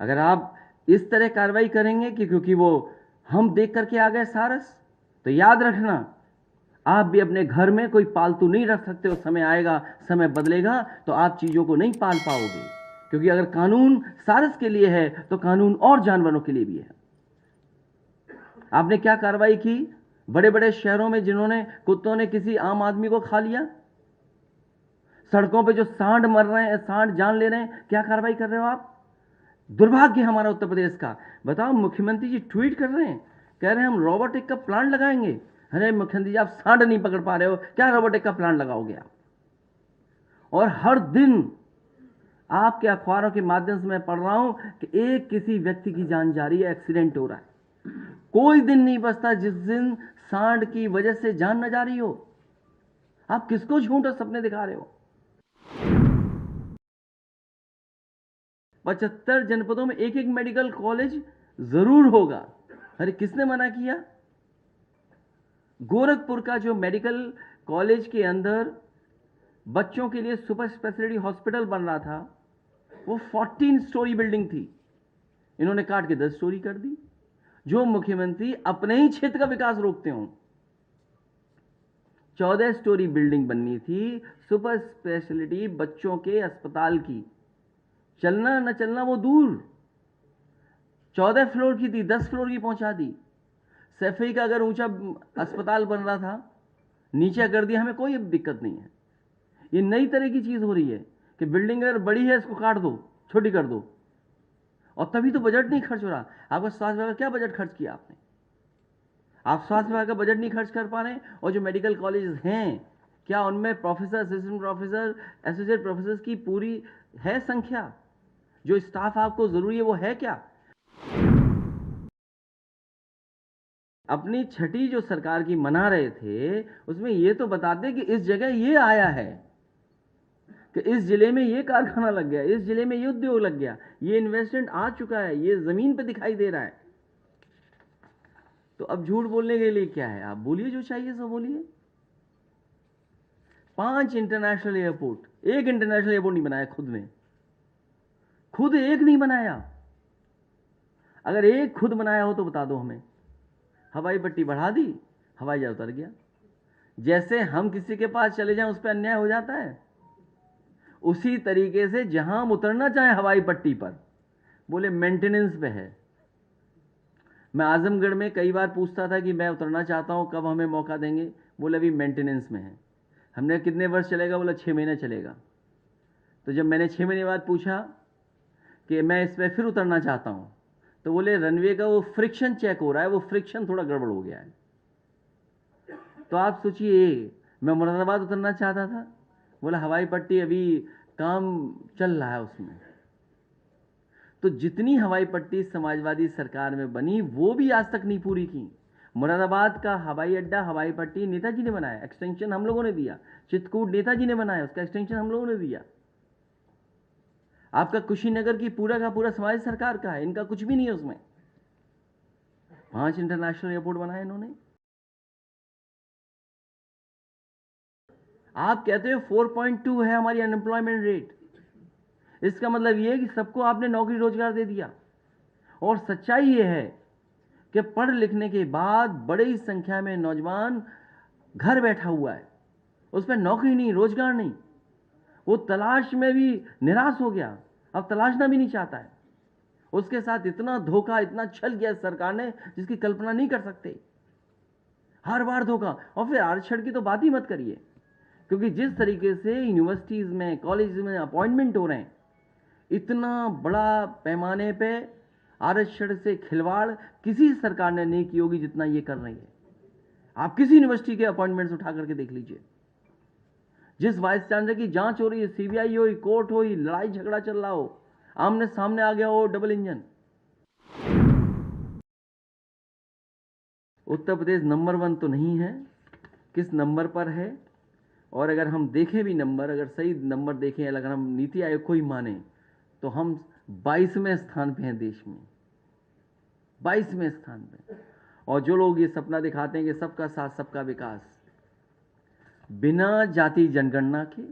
अगर आप इस तरह कार्रवाई करेंगे कि क्योंकि वो हम देख करके आ गए सारस, तो याद रखना आप भी अपने घर में कोई पालतू नहीं रख सकते हो। समय आएगा, समय बदलेगा तो आप चीजों को नहीं पाल पाओगे, क्योंकि अगर कानून सारस के लिए है तो कानून और जानवरों के लिए भी है। आपने क्या कार्रवाई की बड़े बड़े शहरों में जिन्होंने कुत्तों ने किसी आम आदमी को खा लिया? सड़कों पे जो सांड मर रहे हैं, सांड जान ले रहे हैं, क्या कार्रवाई कर रहे हो आप? दुर्भाग्य हमारा उत्तर प्रदेश का। बताओ, मुख्यमंत्री जी ट्वीट कर रहे हैं, कह रहे हैं हम रोबोटिक का प्लांट लगाएंगे। अरे मुख्यमंत्री जी, आप सांड नहीं पकड़ पा रहे हो, क्या रोबोटिक का प्लांट लगाओगे आप? और हर दिन आपके अखबारों के माध्यम से मैं पढ़ रहा हूं कि एक किसी व्यक्ति की जान जा रही है, एक्सीडेंट हो रहा है। कोई दिन नहीं बचता जिस दिन सांड की वजह से जान न जा रही हो। आप किसको झूठे सपने दिखा रहे हो? 75 जनपदों में एक एक मेडिकल कॉलेज जरूर होगा। अरे किसने मना किया? गोरखपुर का जो मेडिकल कॉलेज के अंदर बच्चों के लिए सुपर स्पेशलिटी हॉस्पिटल बन रहा था, वो 14 स्टोरी बिल्डिंग थी, इन्होंने काट के 10 स्टोरी कर दी। जो मुख्यमंत्री अपने ही क्षेत्र का विकास रोकते हो। 14 स्टोरी बिल्डिंग बननी थी सुपर स्पेशलिटी बच्चों के अस्पताल की, चलना न चलना वो दूर। 14 फ्लोर की थी, 10 फ्लोर की पहुंचा दी। सैफई का अगर ऊंचा अस्पताल बन रहा था, नीचे कर दिया, हमें कोई दिक्कत नहीं है। ये नई तरह की चीज हो रही है कि बिल्डिंग अगर बड़ी है इसको काट दो, छोटी कर दो, और तभी तो बजट नहीं खर्च हो रहा। आपका स्वास्थ्य विभाग का क्या बजट खर्च किया आपने? आप स्वास्थ्य विभाग का बजट नहीं खर्च कर पा रहे। और जो मेडिकल कॉलेज हैं, क्या उनमें professor, assistant professor, associate professor की पूरी है संख्या? जो स्टाफ आपको जरूरी है वो है क्या? अपनी छठी जो सरकार की मना रहे थे, उसमें ये तो बताते कि इस जगह ये आया है, कि इस जिले में ये कारखाना लग गया, इस जिले में ये उद्योग लग गया, ये इन्वेस्टमेंट आ चुका है, ये जमीन पे दिखाई दे रहा है। तो अब झूठ बोलने के लिए क्या है? आप बोलिए, जो चाहिए सो बोलिए। 5 इंटरनेशनल एयरपोर्ट, एक इंटरनेशनल एयरपोर्ट नहीं बनाया खुद में, खुद एक नहीं बनाया। अगर एक खुद बनाया हो तो बता दो हमें। हवाई पट्टी बढ़ा दी, हवाई जहाज उतर गया। जैसे हम किसी के पास चले जाएं उस पर अन्याय हो जाता है, उसी तरीके से जहां हम उतरना चाहें हवाई पट्टी पर, बोले मेंटेनेंस पे है। मैं आजमगढ़ में कई बार पूछता था कि मैं उतरना चाहता हूं, कब हमें मौका देंगे? बोले अभी मेंटेनेंस में है। हमने कितने वर्ष चलेगा? बोला 6 महीने चलेगा। तो जब मैंने 6 महीने बाद पूछा कि मैं इस पर फिर उतरना चाहता हूं, तो बोले रनवे का वो फ्रिक्शन चेक हो रहा है, वो फ्रिक्शन थोड़ा गड़बड़ हो गया है। तो आप सोचिए, मैं मुरादाबाद उतरना चाहता था, बोला हवाई पट्टी अभी काम चल रहा है उसमें। तो जितनी हवाई पट्टी समाजवादी सरकार में बनी वो भी आज तक नहीं पूरी की। मुरादाबाद का हवाई अड्डा, हवाई पट्टी नेताजी ने बनाया, एक्सटेंशन हम लोगों ने दिया। चित्रकूट नेताजी ने बनाया, उसका एक्सटेंशन हम लोगों ने दिया। आपका कुशीनगर की पूरा का पूरा समाज सरकार का है, इनका कुछ भी नहीं है उसमें। 5 इंटरनेशनल एयरपोर्ट बनाए इन्होंने। आप कहते हो 4.2 है हमारी अनएम्प्लॉयमेंट रेट, इसका मतलब यह है कि सबको आपने नौकरी रोजगार दे दिया। और सच्चाई यह है कि पढ़ लिखने के बाद बड़ी संख्या में नौजवान घर बैठा हुआ है, उस पर नौकरी नहीं, रोजगार नहीं, वो तलाश में भी निराश हो गया, अब तलाशना भी नहीं चाहता है। उसके साथ इतना धोखा, इतना छल किया सरकार ने जिसकी कल्पना नहीं कर सकते। हर बार धोखा। और फिर आरक्षण की तो बात ही मत करिए, क्योंकि जिस तरीके से यूनिवर्सिटीज में, कॉलेज में अपॉइंटमेंट हो रहे हैं, इतना बड़ा पैमाने पे आरक्षण से खिलवाड़ किसी सरकार ने नहीं की होगी जितना ये कर रही है। आप किसी यूनिवर्सिटी के अपॉइंटमेंट्स उठा करके देख लीजिए। जिस वाइस चांसलर की जांच हो रही है, सीबीआई हो, कोर्ट हो, लड़ाई झगड़ा चल रहा हो, आमने सामने आ गया हो double engine. Uttar Pradesh number 1 तो नहीं है, किस नंबर पर है? और अगर हम देखें भी नंबर, अगर सही नंबर देखें, अगर हम नीति आयोग को ही माने, तो हम 22वें स्थान पे हैं देश में, 22वें स्थान पे। और जो लोग ये सपना दिखाते हैं कि सबका साथ सबका विकास, बिना जाति जनगणना के,